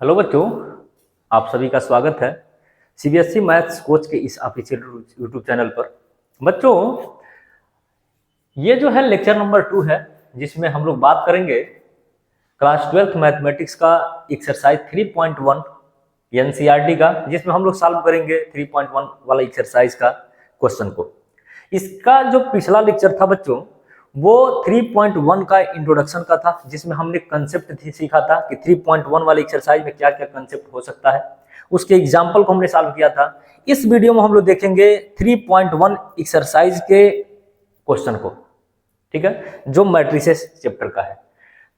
Hello बच्चों, आप सभी का स्वागत है सीबीएसई मैथ्स कोच के इस ऑफिशियल यूट्यूब चैनल पर। बच्चों, ये जो है लेक्चर नंबर 2 है, जिसमें हम लोग बात करेंगे क्लास 12th मैथमेटिक्स का एक्सरसाइज 3.1 एनसीईआरटी का, जिसमें हम लोग सॉल्व करेंगे 3.1 वाला एक्सरसाइज का क्वेश्चन को। इसका जो पिछला लेक्चर था बच्चों, वो 3.1 का इंट्रोडक्शन का था, जिसमें हमने कंसेप्ट सीखा था कि 3.1 वाले एक्सरसाइज में क्या क्या कंसेप्ट हो सकता है। उसके एग्जाम्पल को हमने सॉल्व किया था। इस वीडियो में हम लोग देखेंगे 3.1 एक्सरसाइज के क्वेश्चन को, ठीक है, जो मैट्रिसेस चैप्टर का है।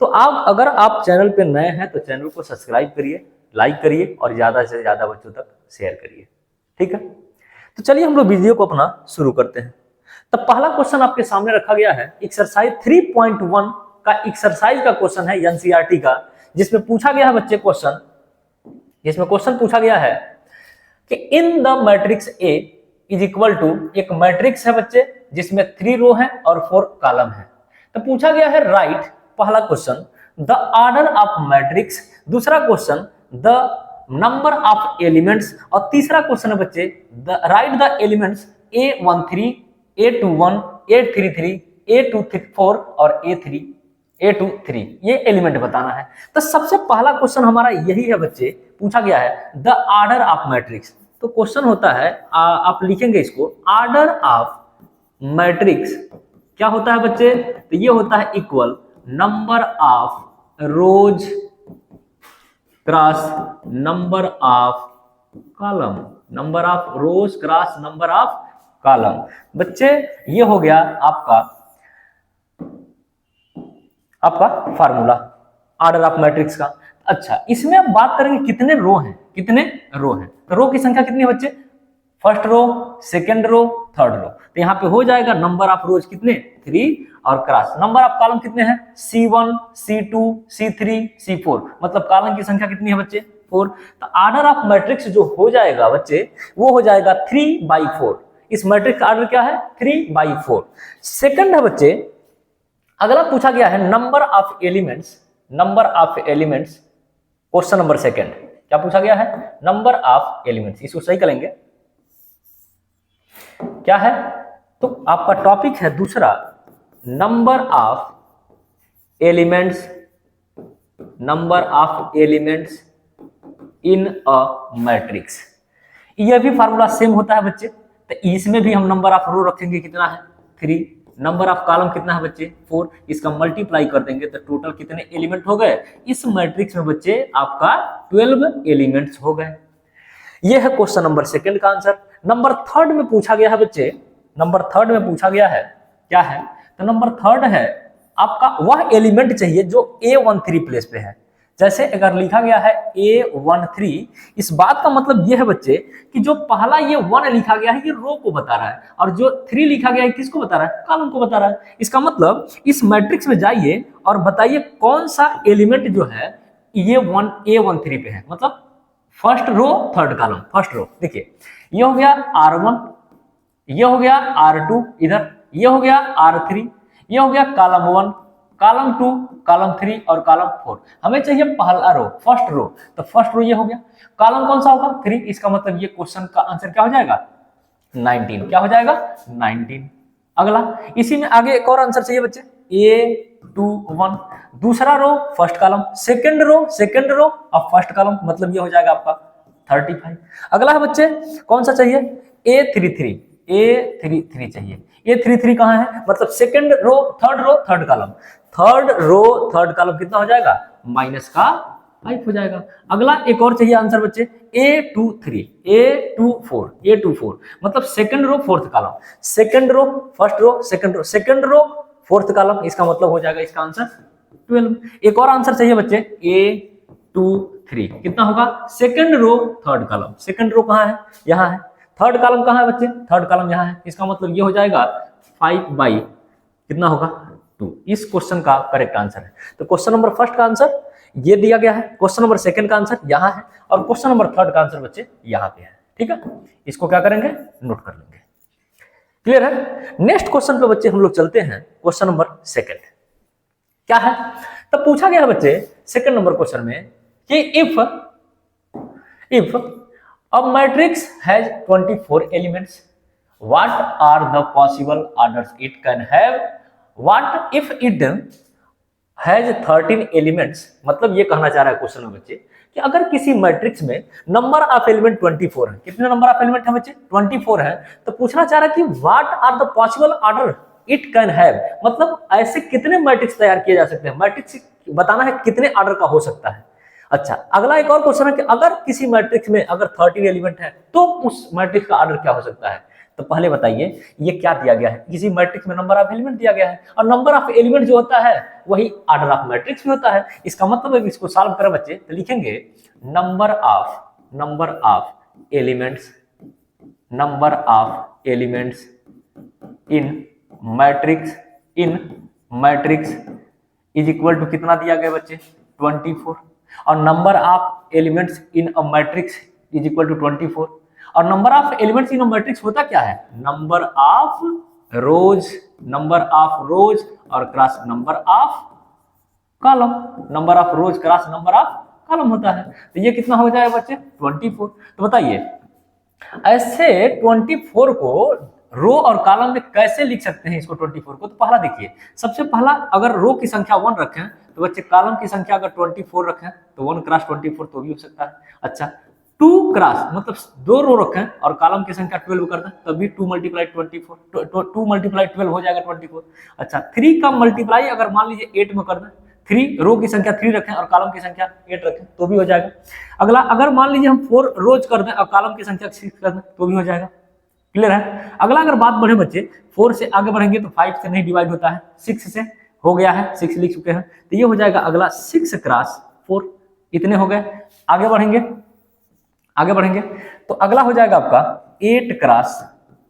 तो अगर आप चैनल पे नए हैं तो चैनल को सब्सक्राइब करिए, लाइक करिए और ज्यादा से ज्यादा बच्चों तक शेयर करिए, ठीक है। तो चलिए हम लोग वीडियो को अपना शुरू करते हैं। तो पहला क्वेश्चन आपके सामने रखा गया है, एक्सरसाइज 3.1 का एक्सरसाइज का क्वेश्चन है एनसीईआरटी का, जिसमें पूछा गया है बच्चे क्वेश्चन, जिसमें क्वेश्चन पूछा गया है कि in the matrix A is equal to, एक मैट्रिक्स है बच्चे जिसमें 3 रो है और 4 कॉलम है। तो पूछा गया है राइट, पहला question the order of matrix, दूसरा question the number of elements, और तीसरा क्वेश्चन है बच्चे right the elements A13, A21, A33, A24 और A23, ये एलिमेंट बताना है। तो सबसे पहला क्वेश्चन हमारा यही है बच्चे, पूछा गया है द ऑर्डर ऑफ मैट्रिक्स। तो क्वेश्चन होता है, आप लिखेंगे इसको, ऑर्डर ऑफ मैट्रिक्स क्या होता है बच्चे? तो ये होता है equal number of rows cross number of column, number of rows cross number of column. बच्चे ये हो गया आपका फार्मूला ऑर्डर ऑफ मैट्रिक्स का। अच्छा, इसमें अब बात करेंगे कितने रो हैं, कितने रो हैं। तो रो की संख्या कितनी है बच्चे? First row, second row, third row. तो यहाँ पे हो जाएगा नंबर ऑफ रोज कितने? 3 और क्रॉस नंबर ऑफ कॉलम कितने हैं? C1, C2, C3, C4, मतलब कॉलम की संख्या कितनी है बच्चे? 4। तो ऑर्डर ऑफ मैट्रिक्स जो हो जाएगा बच्चे, वो हो जाएगा 3/4। इस मैट्रिक्स का ऑर्डर क्या है? 3/4। सेकंड है बच्चे, अगला पूछा गया है number of elements, number of elements, question number second क्या पूछा गया है? Number of elements. इसको सही करेंगे, क्या है? तो आपका टॉपिक है दूसरा, number of elements, number of elements in a matrix. यह भी फार्मूला सेम होता है बच्चे। तो इसमें भी हम नंबर ऑफ रो रखेंगे, कितना है? 3। नंबर ऑफ कॉलम कितना है बच्चे? 4। इसका मल्टीप्लाई कर देंगे तो टोटल कितने एलिमेंट हो गए इस मैट्रिक्स में बच्चे? आपका 12 एलिमेंट्स हो गए। यह है क्वेश्चन नंबर सेकंड का आंसर। नंबर थर्ड में पूछा गया है बच्चे, नंबर थर्ड में पूछा गया है, क्या है? तो नंबर थर्ड है आपका वह एलिमेंट चाहिए जो A13 प्लेस पे है। जैसे अगर लिखा गया है A13, इस बात का मतलब यह है बच्चे कि जो पहला ये 1 लिखा गया है ये रो को बता रहा है, और जो 3 लिखा गया है किसको बता रहा है? कॉलम को बता रहा है। इसका मतलब इस मैट्रिक्स में जाइए और बताइए कौन सा एलिमेंट जो है ये A13 पे है, मतलब first row third column. First row देखिए, ये हो गया R1, ये हो गया R2, इधर ये हो गया R3, ये हो गया कॉलम 1, कॉलम 2, कॉलम 3 और कॉलम 4। हमें चाहिए पहला रो, फर्स्ट रो। तो फर्स्ट रो ये हो गया। कॉलम कौन सा होगा? 3। इसका मतलब ये क्वेश्चन का आंसर क्या हो जाएगा? 19। क्या हो जाएगा? 19। अगला, इसी में आगे एक और आंसर चाहिए बच्चे, A21, दूसरा रो फर्स्ट कॉलम, सेकंड रो और फर्स्ट कॉलम, मतलब ये हो जाएगा आपका 35। अगला है बच्चे कौन सा चाहिए? A33 चाहिए। A33 कहाँ है? मतलब second row third column, third column कितना हो जाएगा? -5 हो जाएगा। अगला एक और चाहिए आंसर बच्चे, A24, मतलब second row fourth column, second row first row second row fourth column, इसका मतलब हो जाएगा इसका आंसर 12। एक और आंसर चाहिए बच्चे, A23 कितना होगा? Second row third column. Second row कहाँ है? यहाँ है। थर्ड कॉलम कहाँ है बच्चे? थर्ड कॉलम यहाँ है। इसका मतलब ये हो जाएगा 5 कितना होगा? 2। इस क्वेश्चन का करेक्ट आंसर है। तो क्वेश्चन नंबर फर्स्ट का आंसर ये दिया गया है, क्वेश्चन नंबर सेकंड का आंसर यहाँ है, और क्वेश्चन नंबर थर्ड का आंसर बच्चे यहाँ पे है। ठीक है, इसको क्या करेंगे? नोट कर लेंगे। क्लियर है? नेक्स्ट क्वेश्चन पे बच्चे हम लोग चलते हैं, क्वेश्चन नंबर सेकंड क्या है? तब पूछा गया है बच्चे सेकंड नंबर क्वेश्चन में कि if if a matrix has 24 elements, what are the possible orders it can have, what if it has 13 elements. मतलब ये कहना चाह रहा है क्वेश्चन में बच्चे कि अगर किसी मैट्रिक्स में नंबर ऑफ एलिमेंट 24 है, कितने नंबर ऑफ एलिमेंट है बच्चे 24 है, तो पूछना चाह रहा है कि what are the possible order it can have, मतलब ऐसे कितने मैट्रिक्स तैयार किए जा सकते हैं, मैट्रिक्स बताना है कितने ऑर्डर का हो सकता है। अच्छा, अगला एक और क्वेश्चन है कि अगर किसी मैट्रिक्स में अगर 13 एलिमेंट है तो उस मैट्रिक्स का ऑर्डर क्या हो सकता है। तो पहले बताइए ये क्या दिया गया है, किसी मैट्रिक्स में नंबर ऑफ एलिमेंट दिया गया है और नंबर ऑफ एलिमेंट जो होता है वही ऑर्डर ऑफ मैट्रिक्स में होता है। इसका मतलब है इसको सॉल्व करें बच्चे तो लिखेंगे number of elements, number of elements in matrix is equal to कितना दिया गया बच्चे 24, और number of elements in a matrix is equal to 24, और number of elements in a matrix होता क्या है नंबर ऑफ रोज और cross number of column, number of rows cross number of column होता है। तो ये कितना हो जाएगा बच्चे 24। तो बताइए ऐसे 24 को रो और कॉलम में कैसे लिख सकते हैं इसको 24 को। तो पहला देखिए, सबसे पहला अगर रो की संख्या 1 रखें तो बच्चे कॉलम की संख्या अगर 24 रखें तो 1 क्रॉस 24 तो भी हो सकता है। अच्छा 2 क्रॉस मतलब 2 रो रखें और कॉलम की संख्या 12 कर दें तभी 2 मल्टीप्लाई 24 2 मल्टीप्लाई 12 हो जाएगा 24। अच्छा 3 का मल्टीप्लाई अगर मान लीजिए 8 में कर दें, 3 रो की संख्या 3 रखें और कॉलम की संख्या 8 रखें तो भी हो जाएगा। अगला अगर मान लीजिए हम 4 रोज कर दें और कॉलम की संख्या 6 कर दें तो भी हो जाएगा। क्लियर है। अगला अगर बात बढ़े बच्चे 4 से आगे बढ़ेंगे तो 5 से नहीं डिवाइड होता है, 6 से हो गया है, 6 लिख चुके हैं तो ये हो जाएगा अगला 6 क्रॉस 4। इतने हो गए। आगे बढ़ेंगे तो अगला हो जाएगा आपका 8 क्रॉस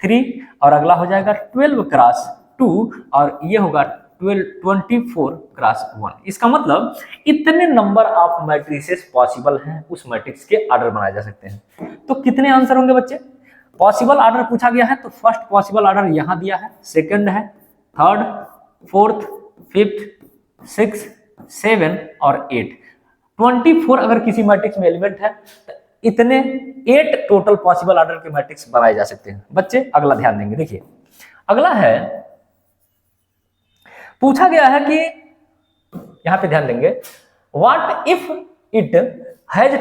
3 और अगला हो जाएगा 12 क्रॉस 2 और ये होगा 24 क्रॉस 1। इसका मतलब इतने नंबर ऑफ मैट्रिसेस पॉसिबल हैं उस मैट्रिक्स के ऑर्डर बनाए जा सकते हैं। तो कितने आंसर होंगे बच्चे, पॉसिबल ऑर्डर पूछा गया है तो फर्स्ट पॉसिबल ऑर्डर यहां दिया है, सेकंड है, थर्ड, फोर्थ, फिफ्थ, 6, 7 और 8। 24 अगर किसी मैट्रिक्स में एलिमेंट है तो इतने 8 टोटल पॉसिबल ऑर्डर के मैट्रिक्स बनाए जा सकते हैं। बच्चे अगला ध्यान देंगे, देखिए अगला है पूछा गया है कि यहां पे ध्यान देंगे what if it has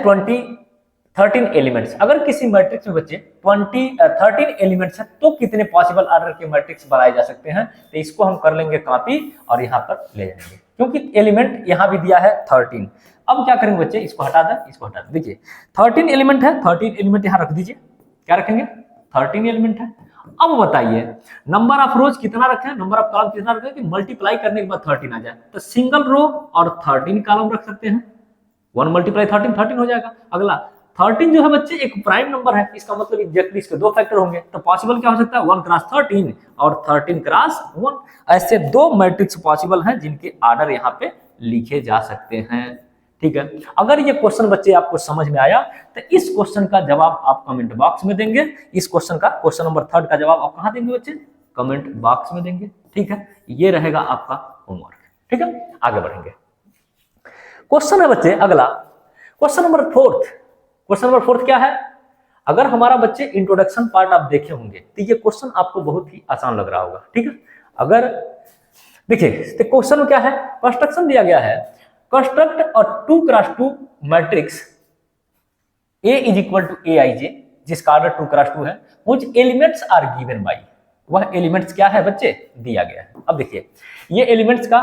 13 elements. अगर किसी मैट्रिक्स में बच्चे 13 एलिमेंट्स है तो कितने पॉसिबल ऑर्डर के मैट्रिक्स बनाए जा सकते हैं। तो इसको हम कर लेंगे कॉपी और यहां पर ले जाएंगे क्योंकि एलिमेंट यहां भी दिया है 13। अब क्या करेंगे बच्चे, इसको हटा दें, इसको हटा दें। देखिए 13 एलिमेंट है, 13 एलिमेंट यहां रख दीजिए। क्या रखेंगे 13 एलिमेंट है। अब बताइए नंबर ऑफ रोज कितना रखें, नंबर ऑफ कॉलम कितना रखें कि मल्टीप्लाई करने के बाद 13 आ जाए। तो सिंगल रो और 13 कॉलम रख सकते हैं, 1 मल्टीप्लाई 13 हो जाएगा। अगला 13 जो है बच्चे एक प्राइम नंबर है, इसका मतलब एग्जैक्टली इसके 2 फैक्टर होंगे तो पॉसिबल क्या हो सकता है 1 क्रॉस 13 और 13 क्रॉस 1। ऐसे 2 मैट्रिक्स पॉसिबल हैं जिनके ऑर्डर यहाँ पे लिखे जा सकते हैं। ठीक है, अगर ये क्वेश्चन बच्चे आपको समझ में आया तो इस क्वेश्चन का जवाब आप कमेंट बॉक्स में देंगे। इस क्वेश्चन का क्वेश्चन नंबर 3 का जवाब आप कहां देंगे बच्चे, कमेंट बॉक्स में देंगे। ठीक है, ये रहेगा आपका होमवर्क। ठीक है, आगे बढ़ेंगे। क्वेश्चन है बच्चे अगला क्वेश्चन नंबर 4। क्वेश्चन नंबर 4 क्या है, अगर हमारा बच्चे इंट्रोडक्शन पार्ट आप देखे होंगे तो ये क्वेश्चन आपको बहुत ही आसान लग रहा होगा। ठीक है, अगर देखिए तो क्वेश्चन में क्या है, कंस्ट्रक्शन दिया गया है, कंस्ट्रक्ट और 2 cross 2 matrix A is equal to Aij जिसका ऑर्डर 2 क्रॉस 2 है, which elements are given by. वह एलिमेंट्स क्या है बच्चे, दिया गया है। अब देखिए ये एलिमेंट्स का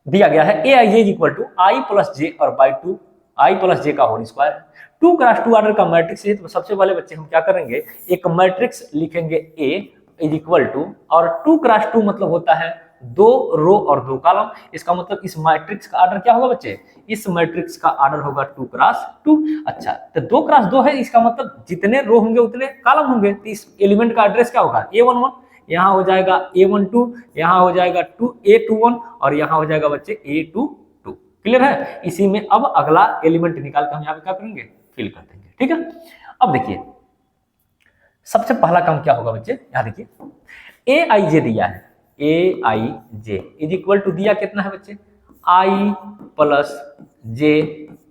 दिया गया है Aij is equal to i plus J और बाई 2 i प्लस जे का होल स्क्वायर। 2 क्रॉस 2 ऑर्डर का मैट्रिक्स है तो सबसे पहले बच्चे हम क्या करेंगे, एक मैट्रिक्स लिखेंगे A इज इक्वल टू और 2 क्रॉस 2 मतलब होता है 2 रो और 2 कॉलम। इसका मतलब इस मैट्रिक्स का ऑर्डर क्या होगा बच्चे, इस मैट्रिक्स का ऑर्डर होगा 2 क्रॉस 2। अच्छा तो 2 क्रॉस 2 है, इसका मतलब जितने रो होंगे उतने कॉलम होंगे। तो इस एलिमेंट का एड्रेस क्या होगा A11, यहाँ हो जाएगा A12, यहाँ हो जाएगा A21 और यहाँ हो जाएगा बच्चे A22। क्लियर है। इसी में अब अगला एलिमेंट निकाल के हम यहाँ पे क्या करेंगे, फिल कर देंगे। ठीक है, अब देखिए सबसे पहला काम क्या होगा बच्चे, यहाँ देखिए Aij दिया है, Aij इज इक्वल टू दिया कितना है बच्चे, i प्लस जे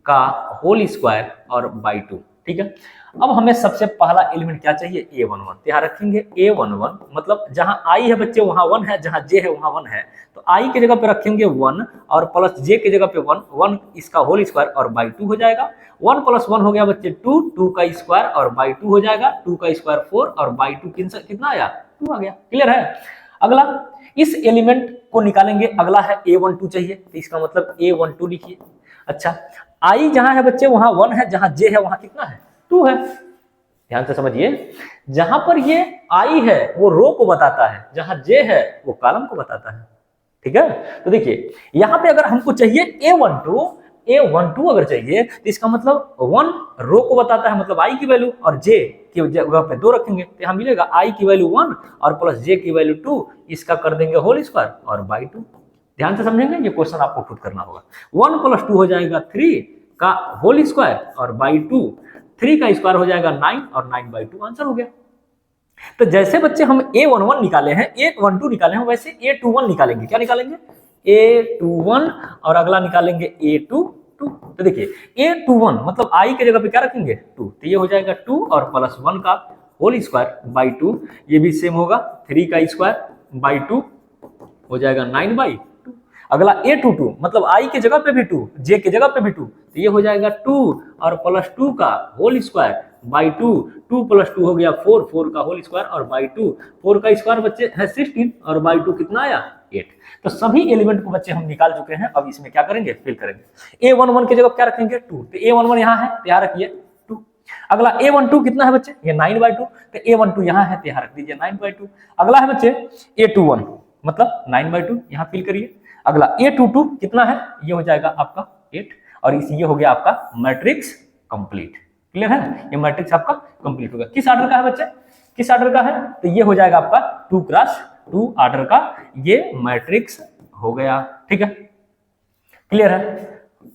का होल स्क्वायर और बाई 2। ठीक है। अब हमें सबसे पहला एलिमेंट क्या चाहिए, A11। यहाँ रखेंगे A11, मतलब जहां I है बच्चे वहां 1 है, जहां J है वहां 1 है, तो I के जगह पे रखेंगे 1 और प्लस J के जगह पे 1, 1 इसका होल स्क्वायर और बाई 2 हो जाएगा। 1 प्लस 1 हो गया बच्चे 2, 2 का स्क्वायर और बाई 2 हो जाएगा, 2 का स्क्वायर 4 और बाई 2 कितना आया, 2 आ गया। क्लियर है। अगला इस एलिमेंट को निकालेंगे, अगला है A12 चाहिए, तो इसका मतलब A12 लिखिए। अच्छा, I जहां है बच्चे वहां 1 है, जहां J है वहां कितना है, 2 है। ध्यान से समझिए, जहां पर ये I है वो रो को बताता है, जहां J है वो कॉलम को बताता है। ठीक है, तो देखिए यहां पे अगर हमको चाहिए A12 अगर चाहिए तो इसका मतलब 1 रो को बताता है, मतलब I की वैल्यू, और J की जगह पे 2 रखेंगे तो यहां मिलेगा I की वैल्यू 1 और प्लस J की वैल्यू 2, इसका कर देंगे होल स्क्वायर और बाई 2। ध्यान से समझेंगे, ये क्वेश्चन आपको खुद करना होगा। 1 प्लस 2 हो जाएगा 3 का होल स्क्वायर और बाई 2, 3 का स्क्वायर हो जाएगा 9 और 9 बाई 2, आंसर हो गया। तो जैसे बच्चे हम A11 निकाले हैं, A12 निकाले हैं, वैसे A21 निकालेंगे। क्या निकालेंगे, A21 और अगला निकालेंगे A22। तो देखिए A21 मतलब I के जगह पे क्या रखेंगे 2, तो ये हो जाएगा 2 और प्लस 1 का होल स्क्वायर बाई 2, ये भी सेम होगा, 3 का स्क्वायर बाई 2 हो जाएगा 9 बाई 2। अगला A22 मतलब I के जगह पे भी 2, J के जगह पे भी 2, तो ये हो जाएगा 2 और प्लस 2 का होल स्क्वायर बाई 2, 2 प्लस 2 हो गया 4, 4 का होल स्क्वायर और बाई 2, 4 का स्क्वायर बच्चे है 16 और बाई 2 कितना आया 8। तो सभी एलिमेंट को बच्चे हम निकाल चुके हैं, अब इसमें क्या करेंगे, फिल करेंगे। A11 की जगह क्या रखेंगे 2, तो A11 यहाँ है तो यहाँ रखिए 2। अगला A12 कितना है बच्चे, ये 9 बाई 2, तो A12 यहाँ है तो यहाँ रख दीजिए 9 बाई 2। अगला है बच्चे A21 मतलब 9 बाई 2, यहाँ फिल करिए। अगला A22 कितना है, ये हो जाएगा आपका 8 और ये हो गया आपका मैट्रिक्स कंप्लीट। क्लियर है, ये मैट्रिक्स आपका कंप्लीट होगा। किस ऑर्डर का है बच्चे, किस ऑर्डर का है, तो ये हो जाएगा आपका 2x2 ऑर्डर का ये मैट्रिक्स हो गया। ठीक है, क्लियर है।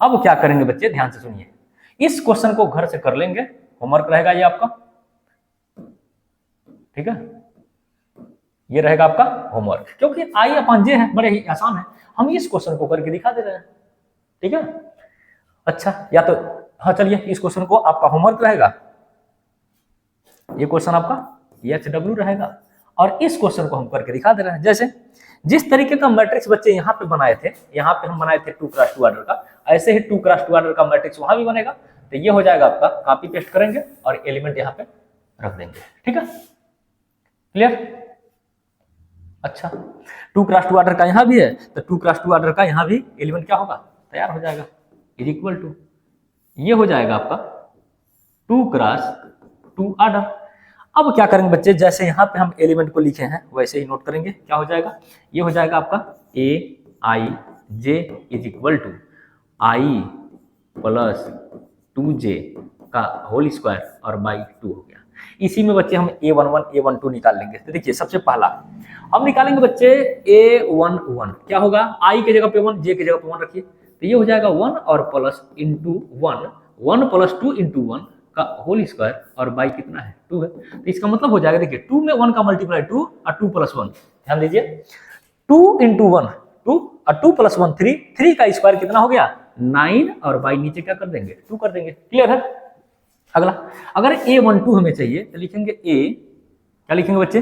अब क्या करेंगे बच्चे, ध्यान से सुनिए, इस क्वेश्चन को घर से कर लेंगे, होमवर्क रहेगा ये आपका। ठीक है, ये रहेगा आपका होमवर्क, क्योंकि I अपॉन J है, बड़े ही आसान है, हम इस क्वेश्चन को करके दिखा दे रहे हैं। ठीक है, अच्छा, या तो हाँ चलिए इस क्वेश्चन को आपका होमवर्क रहेगा, ये क्वेश्चन आपका HW रहेगा, और इस क्वेश्चन को हम करके दिखा दे रहे हैं। जैसे जिस तरीके का मैट्रिक्स बच्चे यहाँ पे बनाए थे, यहाँ पे हम बनाए थे 2x2 ऑर्डर का, ऐसे ही 2x2 ऑर्डर का मैट्रिक्स वहां भी बनेगा। तो ये हो जाएगा आपका, कॉपी पेस्ट करेंगे और एलिमेंट यहाँ पे रख देंगे। ठीक है, क्लियर। अच्छा, 2x2 ऑर्डर का यहाँ भी है, तो 2x2 ऑर्डर का यहाँ भी एलिमेंट क्या होगा, तैयार हो जाएगा, इज इक्वल टू, ये हो जाएगा आपका 2x2 ऑर्डर। अब क्या करेंगे बच्चे, जैसे यहाँ पे हम एलिमेंट को लिखे हैं वैसे ही नोट करेंगे। क्या हो जाएगा, ये हो जाएगा आपका AIJ is equal to I plus 2J का होल स्क्वायर और बाई 2 हो गया। इसी में बच्चे हम A11 A12 निकाल लेंगे। तो देखिए सबसे पहला हम निकालेंगे बच्चे A11, क्या होगा, I के जगह पे 1, J के जगह पे 1 रखिए, तो ये हो जाएगा 1 और प्लस इंटू 1, 1 प्लस 2 इंटू 1 का होल स्क्वायर और बाई कितना है 2 है। तो इसका मतलब हो जाएगा, देखिए 2 में 1 का मल्टीप्लाई 2 और 2 प्लस 1, ध्यान दीजिए 2 इंटू 1 2 और 2 प्लस 1 3, 3 का स्क्वायर कितना हो गया 9 और बाई नीचे क्या कर देंगे 2 कर देंगे। क्लियर है। अगला अगर A12 हमें चाहिए तो लिखेंगे A, क्या लिखेंगे बच्चे,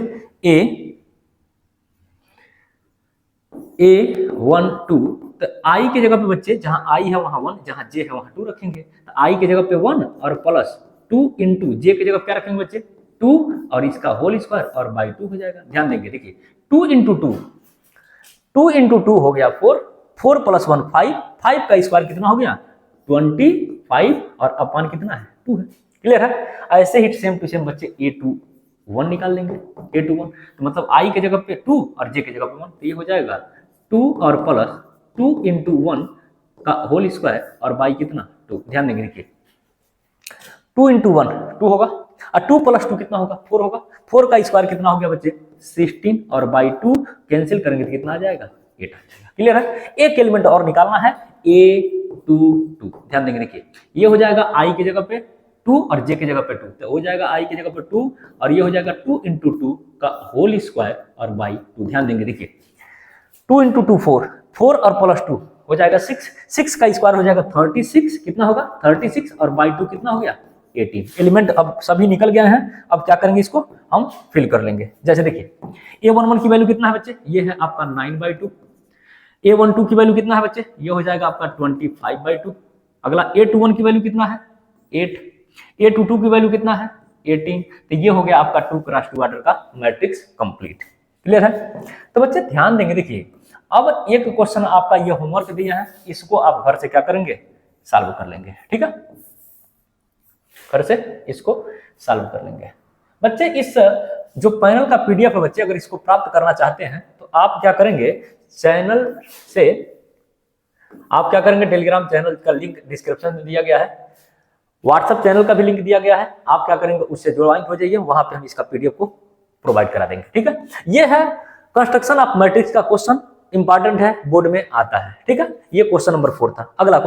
A12, तो I के जगह पे बच्चे जहां I है वहां 1, जहां J है वहां 2 रखेंगे। तो I के जगह पे 1 और प्लस 2 इंटू J के जगह पे क्या रखेंगे बच्चे 2 और इसका होल स्क्वायर और बाई 2 हो जाएगा। ध्यान देंगे, देखिए 2 इंटू 2, 2 इंटू 2 हो गया 4, 4 प्लस 1 5, 5 का स्क्वायर कितना हो गया 25 और अपान कितना है 2 है। क्लियर है। ऐसे ही सेम टू सेम बच्चे A21 निकाल लेंगे, A21 तो मतलब I के जगह पे 2 और J के जगह पे 1, तो ये हो जाएगा 2 और प्लस 2 इंटू 1 का होल स्क्वायर और बाई कितना 2। ध्यान देंगे, देखिए 2 इंटू 1 2 होगा और 2 प्लस 2 कितना होगा 4 होगा, 4 का स्क्वायर कितना हो गया बच्चे 16 और बाई 2 कैंसिल करेंगे तो कितना आ जाएगा 8 आ जाएगा। क्लियर है। एक एलिमेंट और निकालना है A22, ध्यान देंगे, देखिए ये हो जाएगा I की जगह पे 2 और J की जगह पे 2, तो हो जाएगा I की जगह पे 2 और ये हो जाएगा 2 इंटू 2 का होल स्क्वायर और बाई 2। ध्यान देंगे, देखिए 2 इंटू 2 4, 4 और प्लस 2 हो जाएगा 6, 6 का स्क्वायर हो जाएगा 36, कितना होगा 36 और बाई 2 कितना हो गया 18। एलिमेंट अब सभी निकल गए हैं, अब क्या करेंगे, इसको हम फिल कर लेंगे। जैसे देखिए A11 की वैल्यू कितना है बच्चे, ये है आपका 9/2। A12 की वैल्यू कितना है बच्चे, ये हो जाएगा आपका 25/2। अगला A21 की वैल्यू कितना है, 8। A22 की वैल्यू कितना है, 18। तो ये हो गया आपका 2x2 ऑर्डर का मैट्रिक्स कंप्लीट। क्लियर है। तो बच्चे ध्यान देंगे, देखिए अब एक क्वेश्चन आपका ये होमवर्क दिया है, इसको आप घर से क्या करेंगे, सॉल्व कर लेंगे। ठीक है, घर से इसको सॉल्व कर लेंगे। बच्चे इस जो पैनल का पीडीएफ है बच्चे, अगर इसको प्राप्त करना चाहते हैं तो आप क्या करेंगे, चैनल से आप क्या करेंगे, टेलीग्राम चैनल का लिंक डिस्क्रिप्शन में दिया गया है, व्हाट्सएप चैनल का भी लिंक दिया गया है, आप क्या करेंगे उससे ज्वाइन हो जाइए, वहां पे हम इसका पीडीएफ को प्रोवाइड करा देंगे। ठीक है, ये है कंस्ट्रक्शन ऑफ मैट्रिक्स का क्वेश्चन, इंपॉर्टेंट है, बोर्ड में आता है। ठीक है, ये क्वेश्चन नंबर 4 था। अगला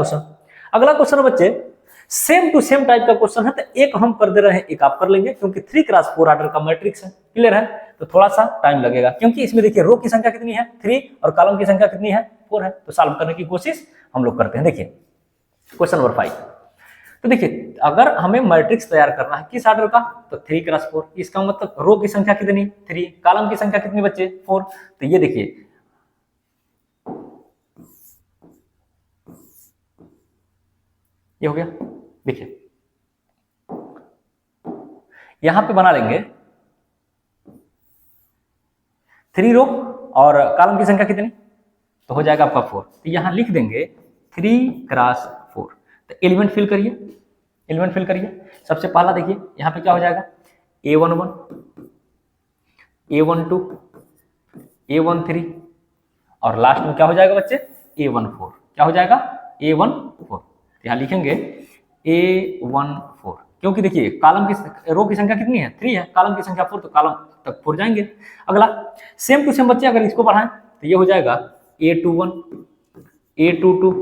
क्वेश्चन बच्चे सेम टू सेम टाइप का क्वेश्चन है, तो एक हम कर दे रहे हैं, एक आप कर लेंगे, क्योंकि 3x4 ऑर्डर का मैट्रिक्स है। क्लियर है, तो थोड़ा सा टाइम लगेगा, क्योंकि इसमें देखिए रो की संख्या कितनी है, 3, और कॉलम की संख्या कितनी है, 4 है। तो सॉल्व करने की कोशिश हम लोग करते हैं। देखिए क्वेश्चन नंबर 5, तो देखिए अगर हमें मैट्रिक्स तैयार करना है किस ऑर्डर का, तो 3x4, इसका मतलब रो की संख्या कितनी, 3, कॉलम की संख्या कितनी बच्चे, 4। तो ये देखिए ये हो गया। देखिए यहां पे बना लेंगे 3 रो और कॉलम की संख्या कितनी, तो हो जाएगा आपका 4। तो यहां लिख देंगे 3x4। तो एलिमेंट फिल करिए, सबसे पहला देखिए यहां पे क्या हो जाएगा, A11, A12, A13, और लास्ट में क्या हो जाएगा बच्चे, A14। क्या हो जाएगा, A14। यहां लिखेंगे A14, क्योंकि देखिए कॉलम की रो की संख्या कितनी है, 3 है, कॉलम की संख्या 4, तो कॉलम तक 4 जाएंगे। अगला सेम टू सेम बच्चे अगर इसको बढ़ाएं तो ये हो जाएगा A21, A22,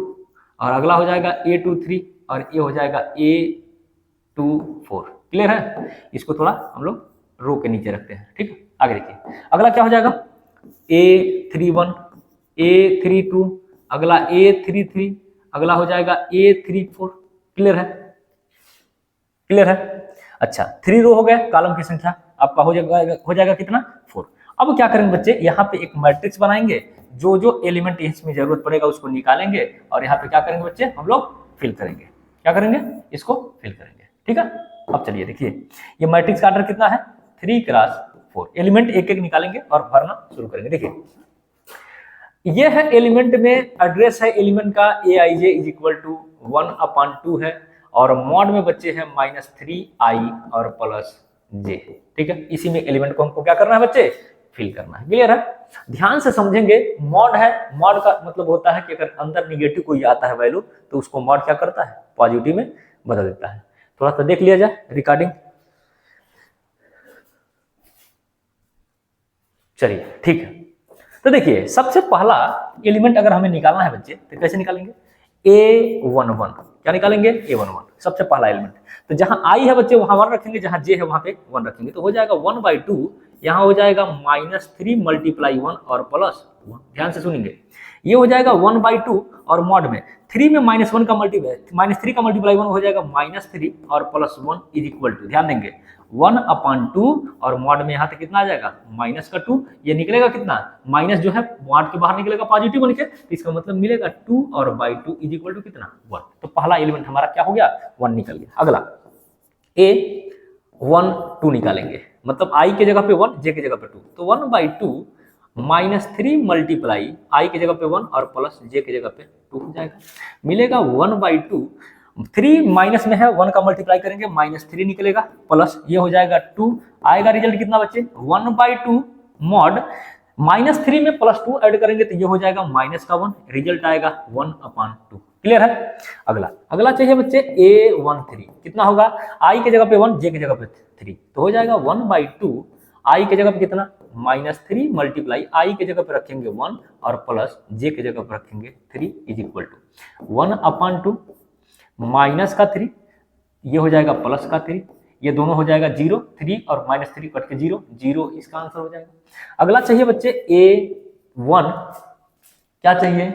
और अगला हो जाएगा A23, और ये हो जाएगा A24। क्लियर है, इसको थोड़ा हम लोग रो के नीचे रखते हैं। ठीक है, आगे देखिए अगला क्या हो जाएगा, A31, A32, अगला A33, अगला हो जाएगा A34। क्लियर है। अच्छा 3 रो हो गया, कॉलम की संख्या आपका हो जाएगा कितना, 4। अब क्या करेंगे बच्चे, यहाँ पे एक मैट्रिक्स बनाएंगे, जो जो एलिमेंट इसमें जरूरत पड़ेगा उसको निकालेंगे, और यहाँ पे क्या करेंगे बच्चे, हम लोग फिल करेंगे। क्या करेंगे, इसको फिल करेंगे। ठीक है, अब चलिए देखिए ये मैट्रिक्स का ऑर्डर कितना है, 3x4। एलिमेंट एक एक निकालेंगे और भरना शुरू करेंगे। देखिए ये है एलिमेंट में एड्रेस है एलिमेंट का, aij = 1/2 है, और मॉड में बच्चे हैं -3i और +j। ठीक है, इसी में एलिमेंट को हमको क्या करना है बच्चे, फिल करना है। क्लियर है, ध्यान से समझेंगे। मॉड है, मॉड का मतलब होता है कि अगर अंदर निगेटिव कोई आता है वैल्यू, तो उसको मॉड क्या करता है, पॉजिटिव में बदल देता है। थोड़ा सा देख लिया जाए रिकॉर्डिंग। चलिए ठीक है, तो देखिए सबसे पहला एलिमेंट अगर हमें निकालना है बच्चे, तो कैसे निकालेंगे, A11। क्या निकालेंगे, A11, सबसे पहला एलिमेंट। तो जहां I है बच्चे वहां 1 रखेंगे, जहां J है वहां पे 1 रखेंगे, तो हो जाएगा 1/2। यहाँ हो जाएगा -3 × 1 और +1। ध्यान से सुनेंगे, ये हो जाएगा 1/2, और मॉड में 3 में -1 का -3 का मल्टीप्लाई 1 हो जाएगा -3 और +1 = ध्यान देंगे 1/2, और मॉड में यहाँ तक कितना आ जाएगा, -2। ये निकलेगा कितना, माइनस जो है मॉड के बाहर निकलेगा पॉजिटिव बन के, तो इसका मतलब मिलेगा 2 और /2 = कितना, 1। तो पहला एलिमेंट हमारा क्या हो गया, 1 निकल गया। अगला A12 निकालेंगे, मतलब I के जगह पे 1, J की जगह पे 2, तो 1/2 -3 × I की जगह पे 1 और +J की जगह पे 2 हो जाएगा, मिलेगा 1/2। 3 माइनस में है, 1 का मल्टीप्लाई करेंगे -3 निकलेगा, प्लस ये हो जाएगा 2, आएगा रिजल्ट कितना बच्चे, 1/2 मॉड -3 में +2 ऐड करेंगे तो ये हो जाएगा -1, रिजल्ट आएगा 1/2। क्लियर है। अगला चाहिए बच्चे A13, कितना होगा, I के जगह पे 1, J की जगह पे 3, तो हो जाएगा 1/2, I के जगह पे कितना, -3 × I के जगह पे रखेंगे 1 और प्लस J के जगह पे रखेंगे 3 = 1/2 माइनस का 3, ये हो जाएगा प्लस का 3, ये दोनों हो जाएगा 0, 3 और -3 कट के 0, 0 इसका आंसर हो जाएगा। अगला चाहिए बच्चे A1, क्या चाहिए,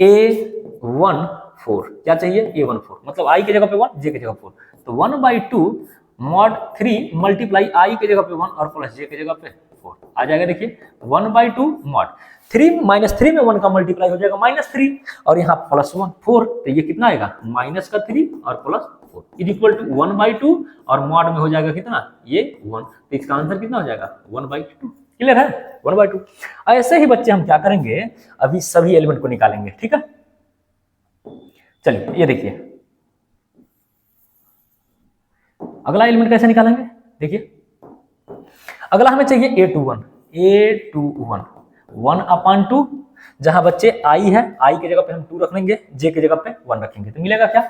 A1 4, क्या चाहिए A14, मतलब I की जगह पे 1, J की जगह 4, तो 1/2 मॉड 3 मल्टीप्लाई I की जगह पे 1 और प्लस J की जगह पे 4 आ जाएगा। देखिए 1/2 मॉड 3 -3 में 1 का मल्टीप्लाई हो जाएगा -3 और यहाँ +1 4, तो ये कितना आएगा माइनस का 3 और +4 इज इक्वल टू 1/2 और मॉड में हो जाएगा कितना ये 1, तो इसका आंसर कितना हो जाएगा 1/2। क्लियर है 1/2। ऐसे ही बच्चे हम क्या करेंगे अभी सभी एलिमेंट को निकालेंगे, ठीक है। चलिए ये देखिए अगला एलिमेंट कैसे निकालेंगे, देखिए अगला हमें चाहिए A21 1/2, जहां बच्चे I है I की जगह पे हम 2 रख लेंगे, J की जगह पे 1 रखेंगे, तो मिलेगा क्या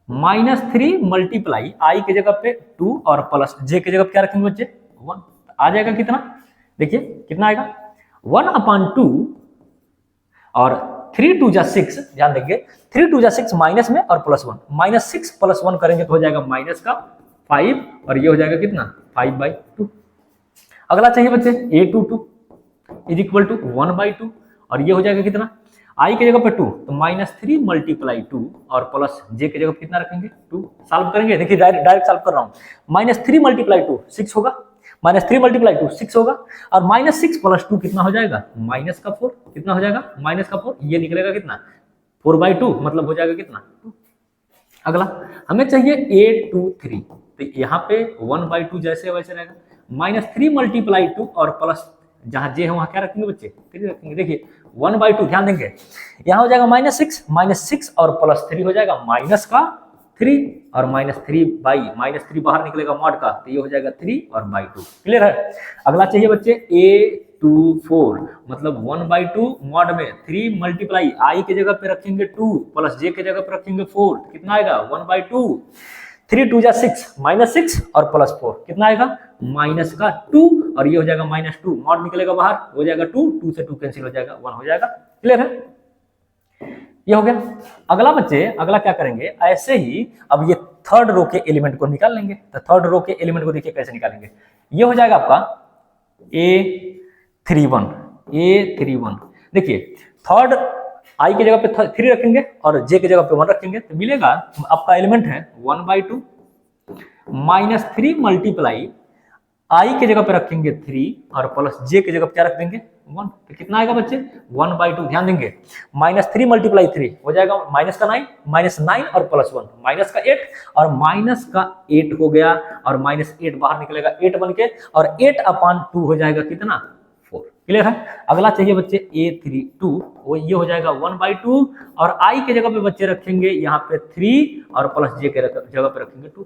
-3 मल्टीप्लाई I की जगह पे 2 और प्लस J की जगह पे क्या रखेंगे बच्चे 1, आ जाएगा कितना, देखिए कितना आएगा 1/2 और 3 2 जा 6, ध्यान देंगे 3 2 जा 6 माइनस में और +1, -6 + 1 करेंगे तो हो जाएगा माइनस का 5 और ये हो जाएगा कितना 5/2। अगला चाहिए बच्चे A22 इज इक्वल टू 1/2 और ये हो जाएगा कितना I की जगह पे 2, तो -3 मल्टीप्लाई 2 और प्लस J की जगह पे कितना रखेंगे 2, सॉल्व करेंगे, देखिए डायरेक्ट सॉल्व कर रहा हूं, -3 मल्टीप्लाई 2 6 होगा, -3 मल्टीप्लाई 2 6 होगा और -6 + 2 कितना हो जाएगा -4, कितना हो जाएगा -4, ये निकलेगा कितना 4/2, मतलब हो जाएगा कितना 2। अगला हमें चाहिए A23, तो यहाँ पे 1/2 जैसे वैसे रहेगा, -3 मल्टीप्लाई 2 और प्लस जहां J है वहां क्या रखेंगे बच्चे 3 रखेंगे, देखिए 1/2 ध्यान देंगे यहाँ हो जाएगा -6 और +3 हो जाएगा माइनस का 3 और -3 बाहर निकलेगा मॉड का, तो ये हो जाएगा 3 और /2। क्लियर है। अगला चाहिए बच्चे A24, मतलब 1/2 मॉड में 3 मल्टीप्लाई I की जगह पे रखेंगे 2 प्लस J की जगह पे रखेंगे 4, कितना आएगा 1/2, 3 2 जा 6 -6 और +4 कितना आएगा माइनस का 2 और ये हो जाएगा -2, मॉड निकलेगा बाहर हो जाएगा 2 से 2 कैंसिल हो जाएगा 1 हो जाएगा। क्लियर है, ये हो गया। अगला बच्चे अगला क्या करेंगे, ऐसे ही अब ये थर्ड रो के एलिमेंट को निकाल लेंगे, तो थर्ड रो के एलिमेंट को देखिए कैसे निकालेंगे, ये हो जाएगा आपका A31, देखिए थर्ड I की जगह पे 3 रखेंगे और J की जगह पे 1 रखेंगे, तो मिलेगा आपका एलिमेंट है 1/2 -3 मल्टीप्लाई I की जगह पे रखेंगे 3 और प्लस J की जगह पे क्या रख देंगे 1, तो कितना आएगा बच्चे 1/2, ध्यान देंगे -3 मल्टीप्लाई 3 हो जाएगा -9 और +1 माइनस का 8 और माइनस का 8 हो गया और -8 बाहर निकलेगा 8 बन के और 8/2 हो जाएगा कितना 4। क्लियर है। अगला चाहिए बच्चे A32, वो ये हो जाएगा 1/2 और I की जगह पे बच्चे रखेंगे यहाँ पे 3 और प्लस J के जगह पे रखेंगे 2।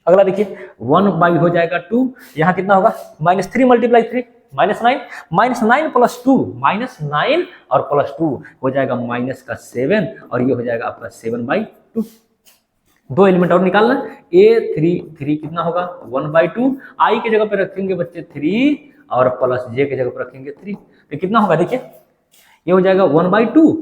अगला देखिए 1/2 हो जाएगा 2, यहाँ कितना होगा -3 मल्टीप्लाई 3 -9 + 2 -9 और +2 हो जाएगा माइनस का 7 और ये हो जाएगा आपका 7/2। दो एलिमेंट और निकालना, A33 कितना होगा 1/2, I की जगह पे रखेंगे बच्चे 3 और प्लस J की जगह पे रखेंगे 3, तो कितना होगा देखिए ये हो जाएगा 1/2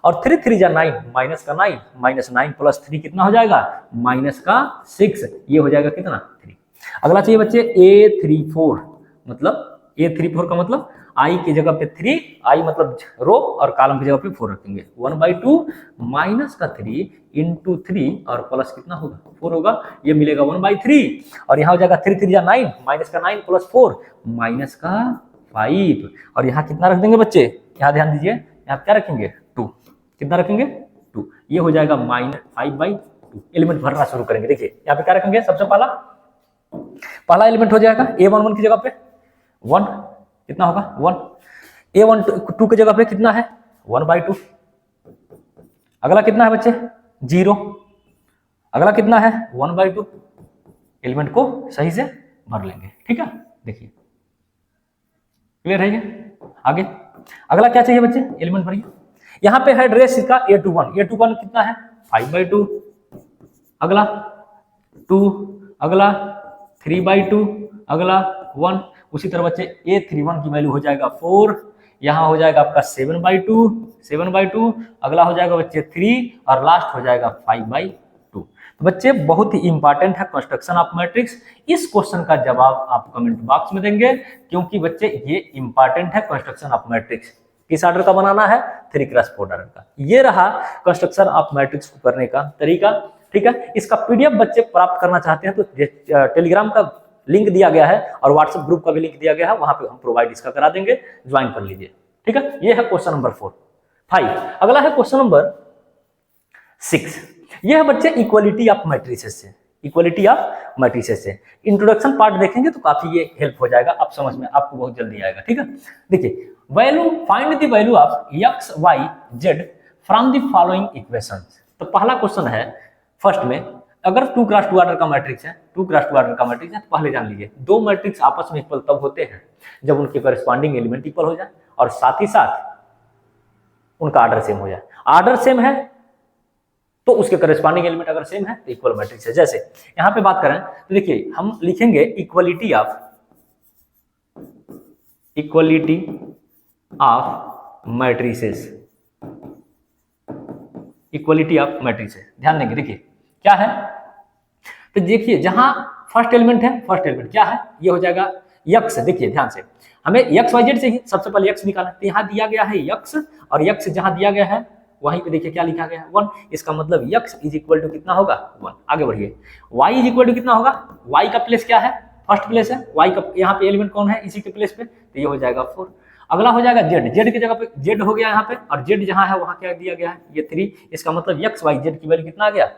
और 3 3 जा 9 माइनस का 9 -9 + 3 कितना हो जाएगा -6, ये हो जाएगा कितना 3। अगला चाहिए बच्चे A34, मतलब A34 का मतलब I की जगह पे 3, I मतलब रो और कॉलम की जगह पे 4 रखेंगे, 1/2 माइनस का 3 इंटू 3 और प्लस कितना होगा 4 होगा, ये मिलेगा 1/3 और यहाँ हो जाएगा 3 3 जा 9 माइनस का 9 + 4 माइनस का 5 और यहाँ कितना रख देंगे बच्चे, यहाँ ध्यान दीजिए यहाँ क्या रखेंगे 2, कितना रखेंगे 2, ये हो जाएगा -5/2। एलिमेंट भरना शुरू करेंगे, देखिए यहाँ पे क्या रखेंगे, सबसे पहला एलिमेंट हो जाएगा A11 की जगह पे 1, कितना होगा 1, A12 की जगह पे कितना है 1/2, अगला कितना है बच्चे 0, अगला कितना है 1/2, एलिमेंट को सही से भर लेंगे। ठीक है, देखिए क्लियर है ये। आगे अगला क्या चाहिए बच्चे, एलिमेंट भरिए। यहाँ पे है एड्रेस इसका A21 कितना है 5/2, अगला 2, अगला 3/2, अगला 1। उसी तरह बच्चे A31 की वैल्यू हो जाएगा 4, यहाँ हो जाएगा आपका 7/2, अगला हो जाएगा बच्चे 3 और लास्ट हो जाएगा 5/2। तो बच्चे बहुत ही इंपॉर्टेंट है कंस्ट्रक्शन ऑफ मैट्रिक्स। इस क्वेश्चन का जवाब आप कमेंट बॉक्स में देंगे क्योंकि बच्चे ये इंपॉर्टेंट है कंस्ट्रक्शन ऑफ मैट्रिक्स। किस ऑर्डर का बनाना है, 3x4 ऑर्डर का। ये रहा कंस्ट्रक्शन ऑफ मैट्रिक्स को करने का तरीका। ठीक है, इसका पीडीएफ बच्चे प्राप्त करना चाहते हैं तो टेलीग्राम का लिंक दिया गया है और व्हाट्सएप ग्रुप का भी लिंक दिया गया है, वहां पे हम प्रोवाइड इसका करा देंगे, ज्वाइन कर लीजिए। ठीक है, ये है क्वेश्चन नंबर 5। अगला है क्वेश्चन नंबर 6। ये है बच्चे इक्वालिटी ऑफ मैट्रिसेस से, इक्वालिटी ऑफ मैट्रिसेस से इंट्रोडक्शन पार्ट देखेंगे तो काफी ये हेल्प हो जाएगा, आप समझ में आपको बहुत जल्दी आएगा। ठीक है, देखिए value, find the value of X Y Z from the following equations. तो पहला क्वेश्चन है फर्स्ट में, अगर 2x2 ऑर्डर का मैट्रिक्स है, 2x2 ऑर्डर का मैट्रिक्स है तो पहले जान लीजिए दो मैट्रिक्स आपस में इक्वल तब होते हैं जब उनके करस्पॉन्डिंग एलिमेंट इक्वल हो जाए और साथ ही साथ उनका ऑर्डर सेम हो जाए। ऑर्डर सेम है तो उसके करस्पॉन्डिंग एलिमेंट अगर सेम है तो इक्वल मैट्रिक्स है। जैसे यहां पे बात करें तो देखिए हम लिखेंगे equality of matrices, equality of matrices. ध्यान देंगे, देखिए क्या है, तो देखिए जहां फर्स्ट एलिमेंट है, फर्स्ट एलिमेंट क्या है, ये हो जाएगा यक्स। देखिए ध्यान से, हमें एक्स वाई जेड से ही सबसे पहले यक्स निकालना है, तो यहां दिया गया है यक्स और यक्स जहां दिया गया है वहीं पे देखिए क्या लिखा गया है 1। इसका मतलब यक्स इज इक्वल टू कितना होगा 1। आगे बढ़िए, वाई इज इक्वल टू कितना होगा, वाई का प्लेस क्या है, फर्स्ट प्लेस है, वाई का यहाँ पे एलिमेंट कौन है इसी के प्लेस पे, तो ये हो जाएगा 4। अगला हो जाएगा जेड, जेड की जगह पे जेड हो गया यहाँ पे और जेड जहां है वहां क्या दिया गया है ये 3। इसका मतलब एक्स वाई जेड की वैल्यू कितना आ गया,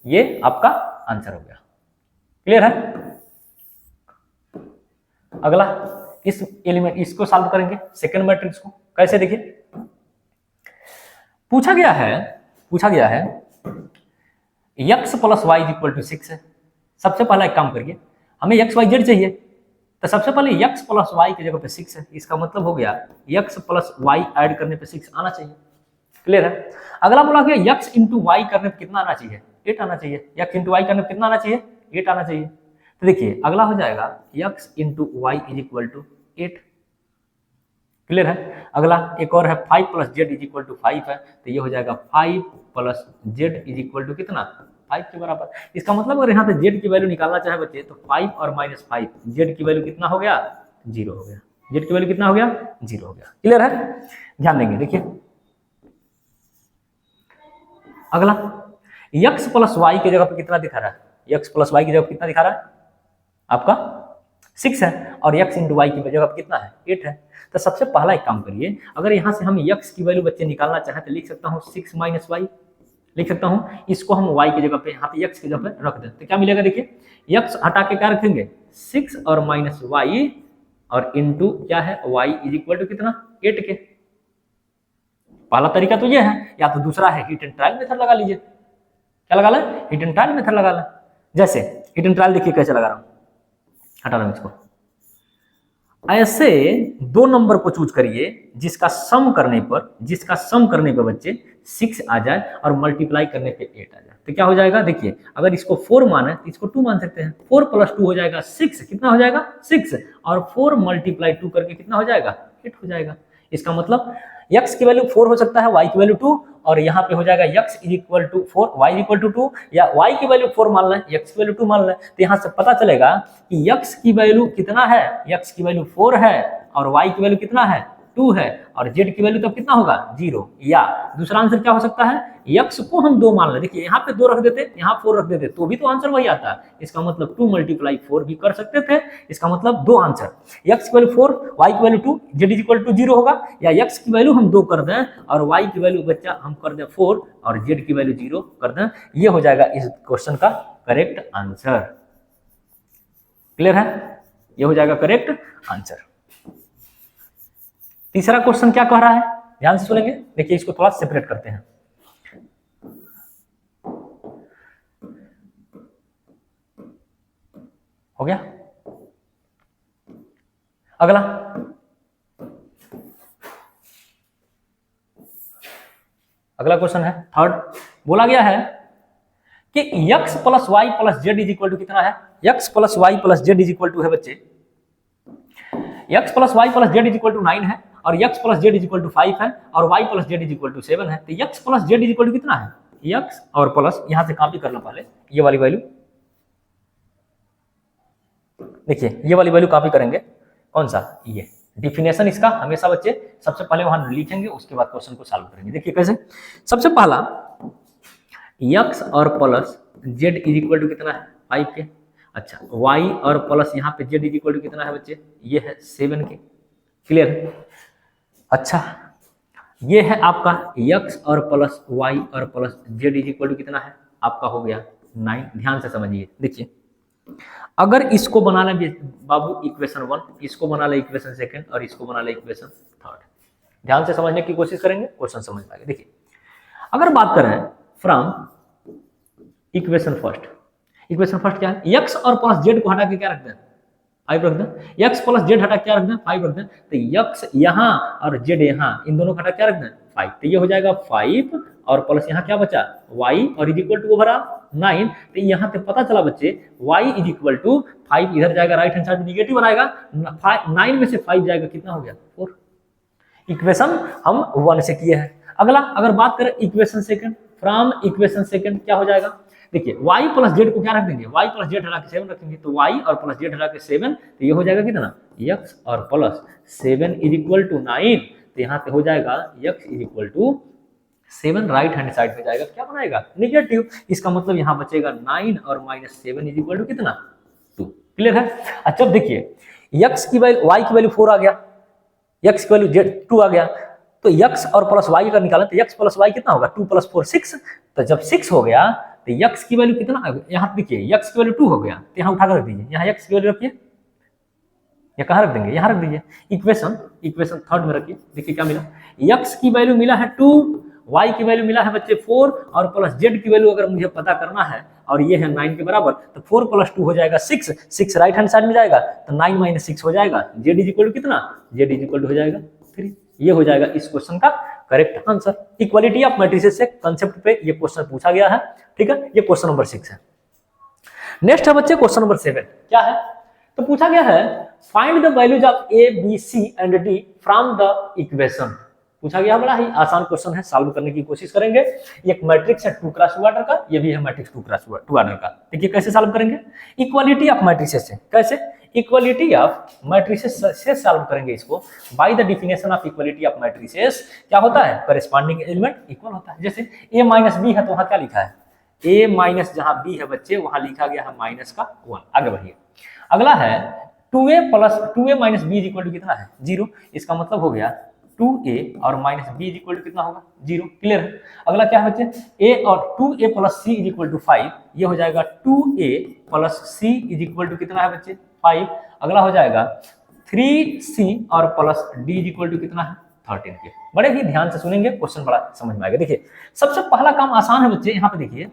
ये आपका आंसर हो गया। क्लियर है। अगला इस एलिमेंट इसको सॉल्व करेंगे सेकंड मैट्रिक्स को, कैसे देखिए पूछा गया है x plus Y equal to 6 है। सबसे पहला एक काम करिए, हमें एक्स वाई जेड चाहिए तो सबसे पहले x प्लस वाई की जगह पे 6 है, इसका मतलब हो गया x प्लस वाई ऐड करने पे 6 आना चाहिए। क्लियर है। अगला बोला गया x इंटू वाई करने पे कितना आना चाहिए, 8 आना चाहिए। x इंटू वाई करने पे कितना आना चाहिए, 8 आना चाहिए। तो देखिए अगला हो जाएगा x into Y is equal to 8। Clear है। अगला एक और है 5 plus Z is equal to 5 है, तो ये हो जाएगा 5 plus Z is equal to कितना, 5 के बराबर। इसका मतलब अगर यहाँ पे जेड की वैल्यू निकालना चाहे बच्चे तो 5 और माइनस 5, जेड की वैल्यू कितना हो गया, 0 हो गया। जेड की वैल्यू कितना हो गया, 0 हो गया। क्लियर है। ध्यान देंगे, देखिए अगला x प्लस वाई की जगह पे कितना दिखा रहा है, x प्लस वाई की जगह कितना दिखा रहा है आपका 6 है और x इंटू वाई की जगह पे कितना है 8 है। तो सबसे पहला एक काम करिए, अगर यहाँ से हम x की वैल्यू बच्चे निकालना चाहे तो लिख सकता हूँ 6 माइनस वाई, लिख सकता हूँ इसको हम y की जगह पे यहाँ पे x की जगह पे रख दें तो क्या मिलेगा, देखिए x हटा के क्या रखेंगे 6 और माइनस वाई और इंटू क्या है y इज इक्वल टू कितना 8 के। पहला तरीका तो ये है, या तो दूसरा है हिट एंड ट्रायल मेथड लगा लीजिए। क्या लगा लें, हिट एंड ट्रायल मेथड लगा लें। जैसे हिट एंड ट्रायल देखिए कैसे लगा रहा हूं, हटा रहा हूं इसको। ऐसे दो नंबर को चूज करिए जिसका सम करने पर बच्चे 6 आ जाए और मल्टीप्लाई करने पे 8 आ जाए, तो क्या हो जाएगा, देखिए अगर इसको 4 माने तो इसको 2 मान सकते हैं। 4 प्लस 2 हो जाएगा 6, कितना हो जाएगा 6 और 4 मल्टीप्लाई 2 करके कितना हो जाएगा 8 हो जाएगा। इसका मतलब x की वैल्यू 4 हो सकता है, y की वैल्यू 2 और यहाँ पे हो जाएगा x is equal to 4, y is equal to 2 या y की वैल्यू 4 मान लें, x की वैल्यू 2 मान लें, तो यहाँ से पता चलेगा कि x की वैल्यू कितना है, x की वैल्यू 4 है और y की वैल्यू कितना है 2 है और z की वैल्यू तब कितना होगा 0। या दूसरा आंसर क्या हो सकता है, x को हम 2 मान लें, देखिए यहाँ पे 2 रख देते, यहाँ 4 रख देते तो भी तो आंसर वही आता है। इसका मतलब 2 मल्टीप्लाई 4 भी कर सकते थे। इसका मतलब 2 आंसर, x की वैल्यू 4, y की value 2, z is equal to 0 होगा, या x की वैल्यू हम 2 कर दें और y की वैल्यू बच्चा हम कर दें 4 और z की वैल्यू 0 कर दें, ये हो जाएगा इस क्वेश्चन का करेक्ट आंसर। क्लियर है, ये हो जाएगा करेक्ट आंसर। तीसरा क्वेश्चन क्या कह रहा है, ध्यान से सुनेंगे, देखिए इसको थोड़ा सेपरेट करते हैं। हो गया। अगला क्वेश्चन है थर्ड, बोला गया है कि x plus Y plus Z is equal to कितना है, x plus Y plus Z is equal to है बच्चे, x plus Y plus Z is equal to 9 है और x plus Z is equal to 5 है और y plus Z is equal to 7 है। तो x plus Z is equal to कितना है, x और प्लस यहां से कॉपी करना, पहले ये वाली वैल्यू, देखिए ये वाली वैल्यू कॉपी करेंगे, कौन सा, ये डिफिनेशन इसका हमेशा बच्चे सबसे पहले वहां लिखेंगे, उसके बाद क्वेश्चन को सॉल्व करेंगे। देखिए कैसे, सबसे पहला x और plus z is equal to कितना है 5 के। अच्छा y और प्लस यहाँ पे z इज इक्वल टू कितना है बच्चे, ये है 7 के। क्लियर है। अच्छा ये है आपका x और प्लस y और plus z is equal to कितना है, आपका हो गया 9। ध्यान से समझिए, देखिए अगर इसको बना ले बाबू इक्वेशन 1, इसको बना ले इक्वेशन 2 और इसको बना ले इक्वेशन 3। ध्यान से समझने की कोशिश करेंगे, क्वेश्चन समझ पाएंगे। देखिए अगर बात करें फ्रॉम इक्वेशन फर्स्ट क्या है, x और प्लस z को हटा के क्या रख दें 5 रख दें, x प्लस z हटा क्या रख दें 5 रख दें, तो x यहाँ और z यहाँ, इन दोनों को हटा क्या रख दें 5, तो ये हो जाएगा 5 और प्लस यहाँ क्या बचा y और इज इक्वल टू ओवरऑल 9। तो यहाँ पे पता चला बच्चे y इज इक्वल टू 5 इधर जाएगा, राइट हैंड साइड में निगेटिव बनाएगा, 9 में से 5 जाएगा कितना हो गया 4। इक्वेशन हम 1 से किए हैं। अगला अगर बात करें equation second, from equation second क्या हो जाएगा, देखिए y प्लस z को क्या रख देंगे, y प्लस z हटा के 7 रखेंगे, तो y और प्लस z हटा के 7, तो ये हो जाएगा कितना x और प्लस 7 इज इक्वल टू 9। तो यहाँ पे हो जाएगा x is equal to 7, right hand side में जाएगा क्या बनाएगा निगेटिव, इसका मतलब यहाँ बचेगा 9 और माइनस 7 इज इक्वल टू कितना 2। क्लियर है। अच्छा देखिए x की वैल्यू y की वैल्यू 4 आ गया, x की वैल्यू 2 आ गया, तो x और प्लस y का निकालें तो x प्लस y कितना होगा 2 प्लस 4 6। तो जब 6 हो गया तो x की वैल्यू कितना, यहाँ देखिए x की वैल्यू 2 हो गया, तो यहाँ उठाकर रख दीजिए, यहाँ x की वैल्यू रखिए, ये कहाँ रख देंगे यहाँ रख दीजिए, इक्वेशन थर्ड में रखिए। देखिए क्या मिला, x की वैल्यू मिला है 2, y की वैल्यू मिला है बच्चे 4 और प्लस z की वैल्यू अगर मुझे पता करना है और ये है 9 के बराबर, तो 4 प्लस 2 हो जाएगा 6 राइट हैंड साइड में जाएगा, तो 9 माइनस 6 हो जाएगा, z इज इक्वल टू कितना, z इज इक्वल टू हो जाएगा 3। ये हो जाएगा इस क्वेश्चन का correct answer. Equality of matrices से कंसेप्ट पे ये क्वेश्चन पूछा गया है, ठीक है, ये क्वेश्चन नंबर 6 है। नेक्स्ट है बच्चे क्वेश्चन नंबर 7, क्या है, तो पूछा गया है find the values of a b c and d from the equation. पूछा गया, बड़ा ही आसान क्वेश्चन है, सॉल्व करने की कोशिश करेंगे। ये एक मैट्रिक्स है 2 क्रॉस 2 ऑर्डर का, ये भी है मैट्रिक्स 2 क्रॉस 2 ऑर्डर का। देखिए कैसे सॉल्व करेंगे, इक्वालिटी ऑफ मैट्रिसेस से, कैसे इक्वालिटी ऑफ मैट्रिसेस से सॉल्व करेंगे इसको। By the definition of equality of matrices क्या होता है, करेस्पॉन्डिंग एलिमेंट इक्वल होता है। जैसे a माइनस बी है तो वहां क्या लिखा है, a माइनस जहां b है बच्चे वहां लिखा गया है माइनस का 1। आगे बढ़िए, अगला है 2a minus B is equal to कितना है 0, इसका मतलब हो गया 2a और minus b is equal to कितना होगा 0। क्लियर है। अगला क्या है बच्चे a और 2a plus c is equal to 5, ये हो जाएगा 2a plus c is equal to कितना है बच्चे 5। अगला हो जाएगा 3c और plus d is equal to कितना है 13 के। बड़े ही ध्यान से सुनेंगे, क्वेश्चन बड़ा समझ में आएगा। देखिए सबसे पहला काम आसान है बच्चे, यहाँ पे देखिए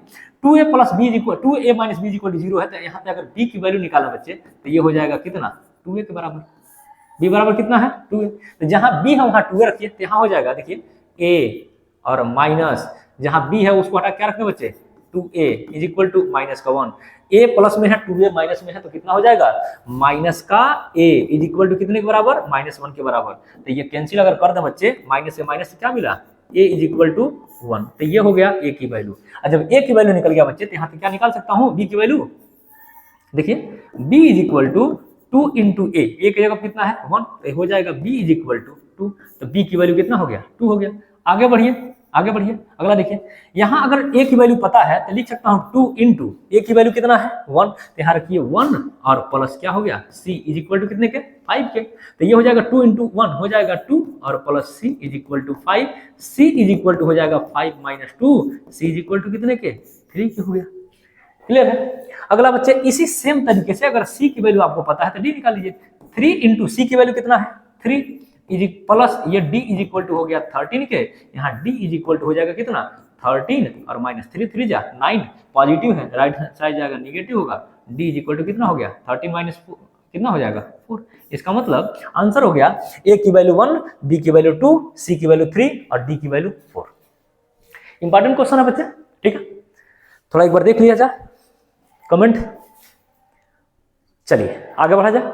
2a plus b is equal 2a minus b is equal to 0 है, तो यहाँ पे अगर b की वैल्यू निकाला बच्चे तो ये हो जाएगा कितना 2a के बराबर। b बराबर कितना है 2a, तो जहां b है वहां 2a रखिए, तो यहाँ हो जाएगा देखिए a और माइनस जहां b है उसको हटा क्या रखना बच्चे 2a is equal to minus का 1। a प्लस में है 2a माइनस में है, तो कितना हो जाएगा माइनस का a इज इक्वल टू कितने के बराबर -1 के बराबर। तो ये कैंसिल अगर कर दे बच्चे, माइनस से क्या मिला a इज इक्वल टू 1, तो ये हो गया a की वैल्यू। और जब a की वैल्यू निकल गया बच्चे तो यहाँ पे क्या निकाल सकता हूँ b की वैल्यू। देखिए b is equal to 2 into a की जगह कितना है 1, तो हो जाएगा b इज इक्वल टू 2, तो b की वैल्यू कितना हो गया 2 हो गया। आगे बढ़िए, अगला देखिए, यहाँ अगर a की वैल्यू पता है तो लिख सकता हूँ 2 इंटू a की वैल्यू कितना है 1, तो यहाँ रखिए 1 और प्लस क्या हो गया c इज इक्वल टू कितने के 5 के, तो ये हो जाएगा 2 इंटू 1 हो जाएगा 2 और plus c is equal to 5, c is equal to हो जाएगा 5 minus 2, c is equal to कितने के 3 के हो गया। क्लियर है। अगला बच्चे इसी सेम तरीके से अगर c की वैल्यू आपको पता है तो d निकाल लीजिए। 3 इंटू c की वैल्यू कितना है 3 इज प्लस ये d इज इक्वल टू हो गया 13 के, यहाँ d इज इक्वल टू हो जाएगा कितना 13 और माइनस 3 जा 9, पॉजिटिव है राइट साइड जाएगा निगेटिव होगा, d इज इक्वल टू कितना हो गया 13 माइनस कितना हो जाएगा 4। इसका मतलब आंसर हो गया a की वैल्यू 1, b की वैल्यू 2, c की वैल्यू 3 और d की वैल्यू 4। इंपॉर्टेंट क्वेश्चन है बच्चे, ठीक है, थोड़ा एक बार देख लिया जाए कमेंट। चलिए आगे बढ़ा जाए।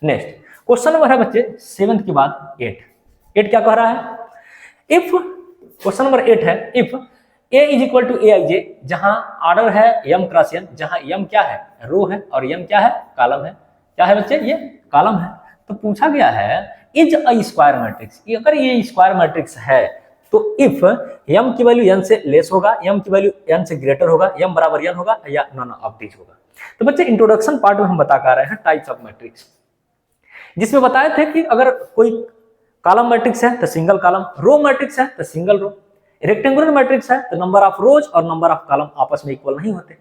नेक्स्ट क्वेश्चन नंबर है बच्चे 7 के बाद 8 क्या कह रहा है, इफ क्वेश्चन नंबर 8 है if a is equal to aij, जहां ऑर्डर है m क्रॉस n, जहां m क्या है रो है और n क्या है कॉलम है। क्या है बच्चे ये कॉलम है, तो पूछा गया है इज अ स्क्वायर मैट्रिक्स, अगर ये स्क्वायर मैट्रिक्स है तो इफ m की वैल्यू n से लेस होगा, m की वैल्यू n से ग्रेटर होगा, m बराबर n होगा या नॉन ऑफ दीज होगा। तो बच्चे इंट्रोडक्शन पार्ट में हम बता कर रहे हैं टाइप्स ऑफ मैट्रिक्स, जिसमें बताए थे कि अगर कोई कॉलम मैट्रिक्स है तो सिंगल कॉलम, रो मैट्रिक्स है तो सिंगल रो, रेक्टेंगुलर मैट्रिक्स है तो नंबर ऑफ रोज और नंबर ऑफ कॉलम आपस में इक्वल नहीं होते।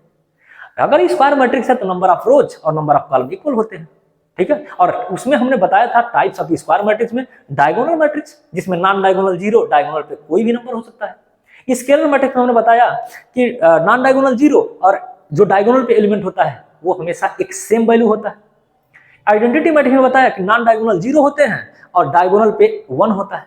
अगर स्क्वायर मैट्रिक्स है तो नंबर ऑफ रोज और नंबर ऑफ कॉलम इक्वल होते हैं, ठीक है। और उसमें हमने बताया था टाइप्स ऑफ स्क्वायर मैट्रिक्स में डायगोनल मैट्रिक्स, जिसमें नॉन डायगोनल जीरो, डायगोनल पे कोई भी नंबर हो सकता है। स्केलर मैट्रिक्स में हमने बताया कि नॉन डायगोनल जीरो और जो डायगोनल पे एलिमेंट होता है वो हमेशा एक सेम वैल्यू होता है। आइडेंटिटी मैट्रिक्स में बताया कि नॉन डायगोनल जीरो होते हैं और डायगोनल पे 1 होता है,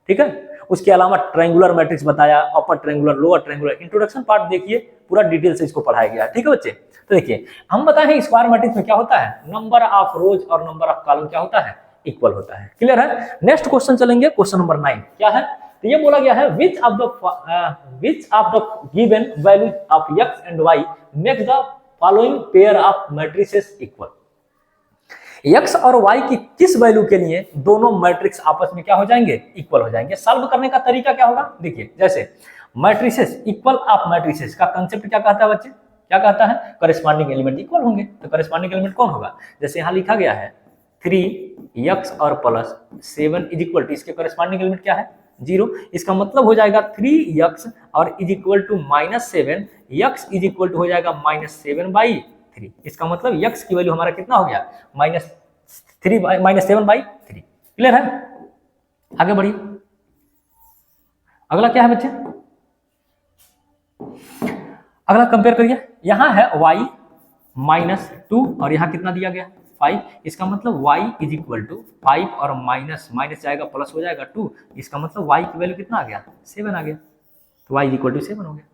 ठीक है। उसके अलावा ट्रायंगुलर मैट्रिक्स बताया, upper triangular, lower triangular. Introduction part देखिए, पूरा डिटेल से इसको पढ़ाया गया है, ठीक है बच्चे। तो देखिए हम बताए हैं स्क्वायर मैट्रिक्स में क्या होता है, नंबर ऑफ रोज और नंबर ऑफ कॉलम क्या होता है, इक्वल होता है। क्लियर है। नेक्स्ट क्वेश्चन चलेंगे, क्वेश्चन नंबर 9 क्या है, तो ये बोला गया है which of the given value of x and y makes the following pair of matrices equal. x और y की किस वैल्यू के लिए दोनों मैट्रिक्स आपस में क्या हो जाएंगे, इक्वल हो जाएंगे। सॉल्व करने का तरीका क्या होगा, देखिए जैसे मैट्रिसेस, इक्वल ऑफ मैट्रिसेस का कंसेप्ट क्या कहता है बच्चे, क्या कहता है, करस्पॉन्डिंग एलिमेंट इक्वल होंगे। तो करस्पॉन्डिंग एलिमेंट कौन होगा, जैसे यहां लिखा गया है 3x और प्लस 7 इज इक्वल टू, इसके करस्पॉन्डिंग एलिमेंट क्या है, 0। इसका मतलब हो जाएगा 3x और is equal to -7, x is equal to हो जाएगा -7/3। इसका मतलब x की वैल्यू हमारा कितना हो गया, -7/3। क्लियर है। आगे बढ़िए, अगला क्या है बच्चे, अगला कंपेयर करिए। यहां है y -2 और यहां कितना दिया गया, 5। इसका मतलब y इज इक्वल टू 5 और माइनस जाएगा प्लस हो जाएगा 2। इसका मतलब y की वैल्यू कितना आ गया, 7 आ गया। तो y इज इक्वल टू 7 हो गया।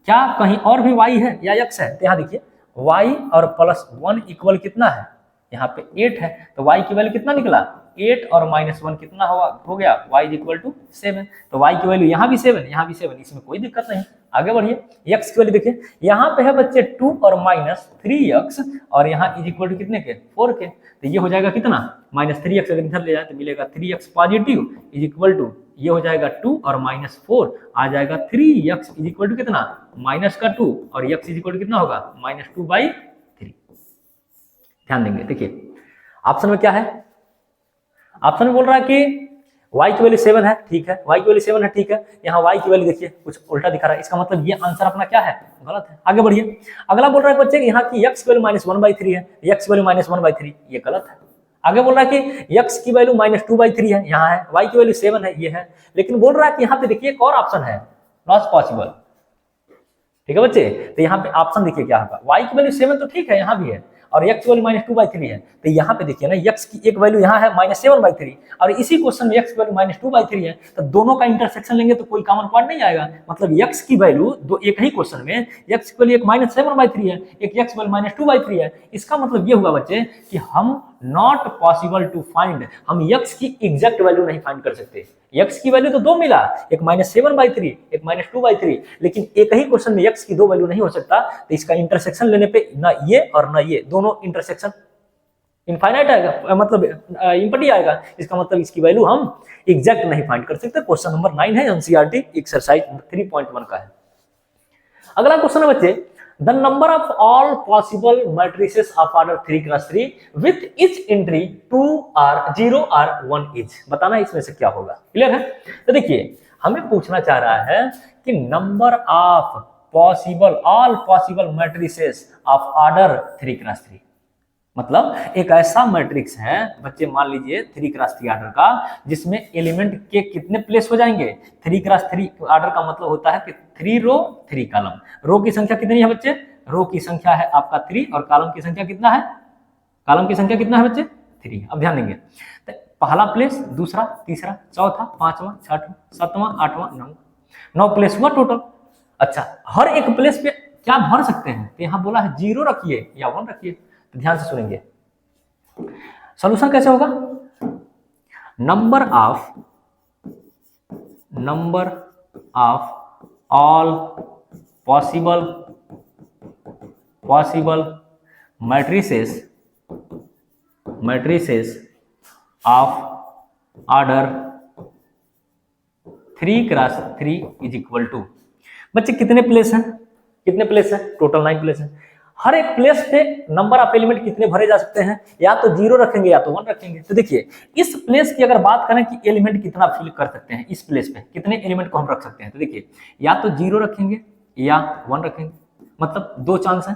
क्या कहीं और भी y है या x है, तो यहाँ देखिए y और +1 इक्वल कितना है, यहाँ पे 8 है। तो y की वैल्यू कितना निकला, 8 और -1 कितना हो गया, y इज इक्वल टू 7। तो y की वैल्यू यहाँ भी 7, यहाँ भी 7, इसमें कोई दिक्कत नहीं। आगे बढ़िए, x की वैल्यू देखिए, यहाँ पे है बच्चे 2 और -3x और यहाँ इज इक्वल टू कितने के, 4 के। तो ये हो जाएगा कितना, -3x अगर इधर ले जाए तो मिलेगा 3x positive is equal to, ये हो जाएगा 2 और -4 आ जाएगा 3x इज इक्वल टू कितना, -2 और x इज इक्वल टू कितना होगा, -2/3। ध्यान देंगे, देखिए ऑप्शन में क्या है, ऑप्शन में बोल रहा है कि y की वैल्यू 7 है, ठीक है, y की वैल्यू 7 है, ठीक है। यहाँ y की वैल्यू देखिए कुछ उल्टा दिखा रहा है, इसका मतलब ये आंसर अपना क्या है, गलत है। आगे बढ़िए, अगला बोल रहा है बच्चे यहाँ की x की वैल्यू -1/3 है, x की वैल्यू -1/3, ये गलत है। आगे बोल रहा है कि x की वैल्यू -2/3 है, यहाँ है, y की वैल्यू 7 है, ये है। लेकिन बोल रहा है कि यहाँ पे देखिए एक और ऑप्शन है, नॉट पॉसिबल, ठीक है बच्चे। तो यहाँ पे ऑप्शन देखिए क्या होगा, y की वैल्यू 7 तो ठीक है, यहाँ भी है, और x की वैल्यू -2/3 है। तो यहाँ पे देखिए ना, x की एक वैल्यू यहाँ है -7/3 और इसी क्वेश्चन में x की वैल्यू -2/3 है। तो दोनों का इंटरसेक्शन लेंगे तो कोई कॉमन पॉइंट नहीं आएगा। मतलब x की वैल्यू दो, एक ही क्वेश्चन में x की वैल्यू एक -7/3 है, एक x की वैल्यू -2/3 है। इसका मतलब ये हुआ बच्चे कि हम नॉट पॉसिबल टू फाइंड, हम x की एग्जैक्ट वैल्यू नहीं फाइंड कर सकते। x की वैल्यू तो दो मिला, एक -7/3, एक -2/3, लेकिन एक ही क्वेश्चन में x की दो वैल्यू नहीं हो सकता। तो इसका इंटरसेक्शन लेने पे ना ये और ना ये दोनों इंटरसेक्शन इनफाइनाइट आएगा, मतलब इंपटी आएगा। इसका मतलब इसकी वैल्यू हम एग्जैक्ट नहीं फाइंड कर सकते। क्वेश्चन नंबर 9 है, एनसीईआरटी एक्सरसाइज 3.1 का है। अगला क्वेश्चन है बच्चे, the number of all possible matrices of order 3x3 with each entry 2 or 0 or 1 etch. बताना इसमें से क्या होगा। क्लियर है। तो देखिए हमें पूछना चाह रहा है कि number of possible, all possible matrices of order 3x3, मतलब एक ऐसा मैट्रिक्स है बच्चे, मान लीजिए 3x3 ऑर्डर का, जिसमें एलिमेंट के कितने प्लेस हो जाएंगे, 3x3 ऑर्डर का मतलब होता है कि 3 रो 3 कॉलम। रो की संख्या कितनी है बच्चे, रो की संख्या है आपका 3 और कॉलम की संख्या कितना है, कॉलम की संख्या कितना है बच्चे, 3। अब ध्यान देंगे, तो पहला प्लेस, दूसरा, तीसरा, चौथा, पांचवा, छठवां, सातवां, आठवां, 9 प्लेस हुआ टोटल। अच्छा, हर एक प्लेस पे क्या भर सकते हैं, तो यहां बोला है 0 रखिए या 1 रखिए। तो ध्यान से सुनेंगे, सॉल्यूशन कैसे होगा, number of all possible matrices of order 3 cross 3 is equal to, बच्चे कितने प्लेस हैं, कितने प्लेस हैं, टोटल 9 प्लेस हैं। हर एक प्लेस पे नंबर ऑफ एलिमेंट कितने भरे जा सकते हैं, या तो 0 रखेंगे या तो 1 रखेंगे। तो देखिए इस प्लेस की अगर बात करें कि एलिमेंट कितना फिल कर सकते हैं, इस प्लेस पे कितने एलिमेंट को हम रख सकते हैं, तो देखिए या तो 0 रखेंगे या 1 रखेंगे, मतलब 2 चांस है।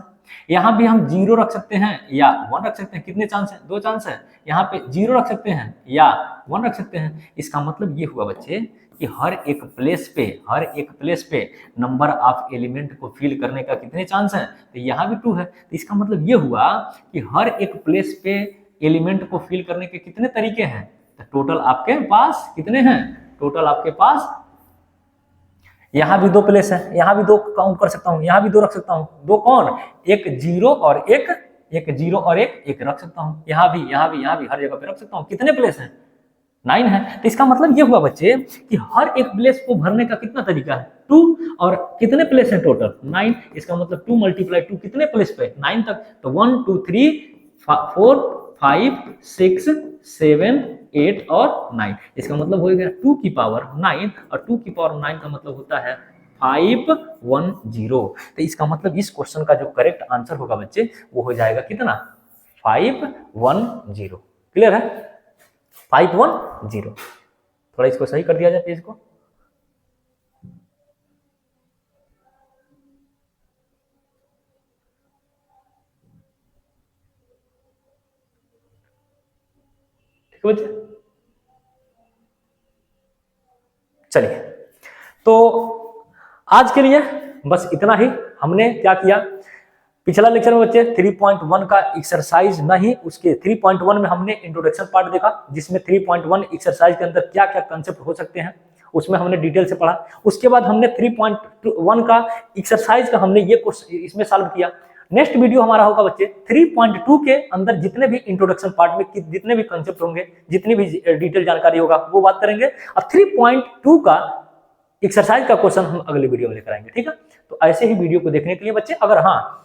यहाँ भी हम 0 रख सकते हैं या 1 रख सकते हैं, कितने चांस है, 2 चांस है। यहाँ पे 0 रख सकते हैं या 1 रख सकते हैं। इसका मतलब ये हुआ बच्चे कि हर एक प्लेस पे नंबर ऑफ एलिमेंट को फिल करने का कितने चांस है, तो यहाँ भी 2 है। तो इसका मतलब ये हुआ कि हर एक प्लेस पे एलिमेंट को फिल करने के कितने तरीके हैं, तो टोटल आपके पास कितने हैं, टोटल आपके पास यहाँ भी 2 प्लेस है, यहाँ भी 2 काउंट कर सकता हूँ, यहाँ भी 2 रख सकता हूँ। 2 कौन, एक 0 और एक 0 और एक रख सकता हूँ। यहाँ भी हर जगह पे रख सकता हूँ। कितने प्लेस हैं, 9 है। तो इसका मतलब ये हुआ बच्चे कि हर एक प्लेस को भरने का कितना तरीका है, 2, और कितने प्लेस हैं टोटल 9। इसका मतलब 2 × 2 कितने प्लेस पे, 9 तक। तो 1 2 3 4 5 6 7 8 और 9। इसका मतलब हो गया 2 की पावर 9, और 2 की पावर 9 का मतलब होता है 510। तो इसका मतलब इस क्वेश्चन का जो करेक्ट आंसर होगा बच्चे वो हो जाएगा कितना, 510। क्लियर है, 510। थोड़ा इसको सही कर दिया जाए पेज को। ठीक है बच्चे, चलिए तो आज के लिए बस इतना ही। हमने क्या किया पिछला लेक्चर में बच्चे 3.1 का एक्सरसाइज नहीं, उसके 3.1 में हमने इंट्रोडक्शन पार्ट देखा, जिसमें 3.1 एक्सरसाइज के अंदर क्या क्या कंसेप्ट हो सकते हैं उसमें हमने डिटेल से पढ़ा। उसके बाद हमने 3.1 का एक्सरसाइज का हमने ये क्वेश्चन इसमें सॉल्व किया। नेक्स्ट वीडियो हमारा होगा बच्चे 3.2 के अंदर जितने भी इंट्रोडक्शन पार्ट में जितने भी कंसेप्ट होंगे, जितनी भी डिटेल जानकारी होगा वो बात करेंगे। और 3.2 का एक्सरसाइज का क्वेश्चन हम अगले वीडियो में लेकर आएंगे। ठीक है, तो ऐसे ही वीडियो को देखने के लिए बच्चे अगर हाँ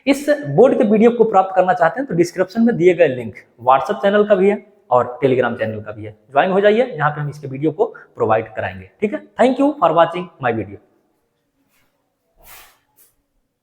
इस बोर्ड के पीडीएफ को प्राप्त करना चाहते हैं तो डिस्क्रिप्शन में दिए गए लिंक व्हाट्सएप चैनल का भी है और टेलीग्राम चैनल का भी है, ज्वाइन हो जाइए, यहाँ पे हम इसके वीडियो को प्रोवाइड कराएंगे। ठीक है, thank you for watching my video.